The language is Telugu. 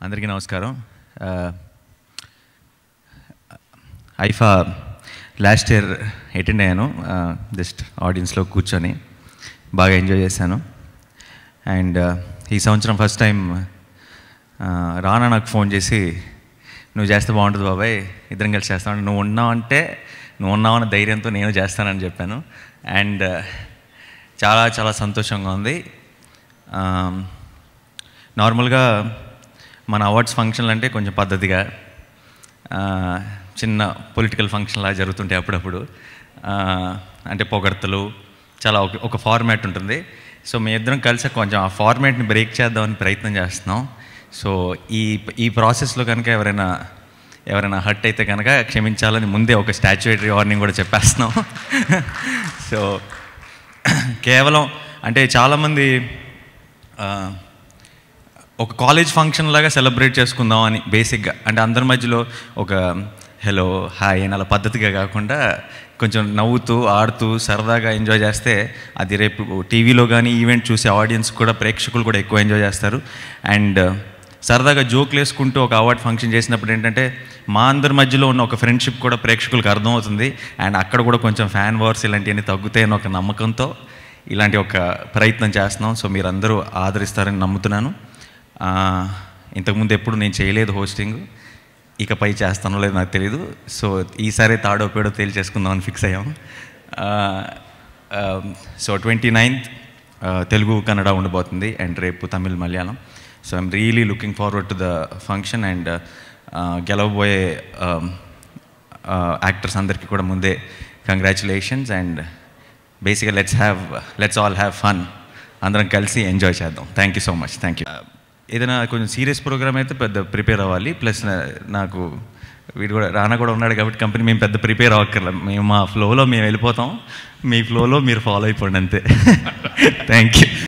అందరికీ నమస్కారం. ఐఫా లాస్ట్ ఇయర్ అటెండ్ అయ్యాను. జస్ట్ ఆడియన్స్లో కూర్చొని బాగా ఎంజాయ్ చేశాను. అండ్ ఈ సంవత్సరం ఫస్ట్ టైం రానా నాకు ఫోన్ చేసి, నువ్వు చేస్తే బాగుంటుంది బాబాయ్, ఇద్దరం కలిసి చేస్తాను, నువ్వు ఉన్నావన్న ధైర్యంతో నేను చేస్తానని చెప్పాను. అండ్ చాలా చాలా సంతోషంగా ఉంది. నార్మల్గా మన అవార్డ్స్ ఫంక్షన్లు అంటే కొంచెం పద్ధతిగా చిన్న పొలిటికల్ ఫంక్షన్లా జరుగుతుంటాయి అప్పుడప్పుడు. అంటే పొగడ్తలు చాలా ఒక ఫార్మాట్ ఉంటుంది. సో మీ ఇద్దరం కలిసి కొంచెం ఆ ఫార్మాట్ని బ్రేక్ చేద్దామని ప్రయత్నం చేస్తున్నాం. సో ఈ ప్రాసెస్లో కనుక ఎవరైనా హర్ట్ అయితే కనుక క్షమించాలని ముందే ఒక స్టాచ్యుటరీ వార్నింగ్ కూడా చెప్పేస్తున్నాం. సో కేవలం అంటే చాలామంది ఒక కాలేజ్ ఫంక్షన్ లాగా సెలబ్రేట్ చేసుకుందాం అని బేసిక్గా, అంటే అందరి మధ్యలో ఒక హలో హాయ్ అని అలా పద్ధతిగా కాకుండా కొంచెం నవ్వుతూ ఆడుతూ సరదాగా ఎంజాయ్ చేస్తే అది రేపు టీవీలో కానీ ఈవెంట్ చూసే ఆడియన్స్ కూడా, ప్రేక్షకులు కూడా ఎక్కువ ఎంజాయ్ చేస్తారు. అండ్ సరదాగా జోక్లు వేసుకుంటూ ఒక అవార్డ్ ఫంక్షన్ చేసినప్పుడు ఏంటంటే మా అందరి మధ్యలో ఉన్న ఒక ఫ్రెండ్షిప్ కూడా ప్రేక్షకులకు అర్థమవుతుంది. అండ్ అక్కడ కూడా కొంచెం ఫ్యాన్ వార్స్ ఇలాంటివన్నీ తగ్గుతాయని ఒక నమ్మకంతో ఇలాంటి ఒక ప్రయత్నం చేస్తున్నాం. సో మీరందరూ ఆదరిస్తారని నమ్ముతున్నాను. ఇంతకుముందు ఎప్పుడు నేను చేయలేదు హోస్టింగ్, ఇకపై చేస్తానో లేదో నాకు తెలీదు. సో ఈసారి తాడో పేడో తేల్చేసుకుందామని ఫిక్స్ అయ్యాము. సో 29th తెలుగు కన్నడ ఉండబోతుంది, అండ్ రేపు Tamil Malayalam. So I'm really looking forward to the function. And గెలవబోయే యాక్టర్స్ అందరికీ కూడా ముందే కంగ్రాచులేషన్స్. అండ్ బేసిక్గా లెట్స్ ఆల్ హ్యావ్ ఫన్, అందరం కలిసి ఎంజాయ్ చేద్దాం. Thank you so much. Thank you. ఏదైనా కొంచెం సీరియస్ ప్రోగ్రామ్ అయితే పెద్ద ప్రిపేర్ అవ్వాలి. ప్లస్ నాకు వీడు కూడా రానా కూడా ఉన్నాడు కాబట్టి కంపెనీ మేము పెద్ద ప్రిపేర్ అవ్వక్కర్లేదు. మేము మా ఫ్లోలో మేము వెళ్ళిపోతాం, మీ ఫ్లోలో మీరు ఫాలో అయిపోండి అంతే. Thank you.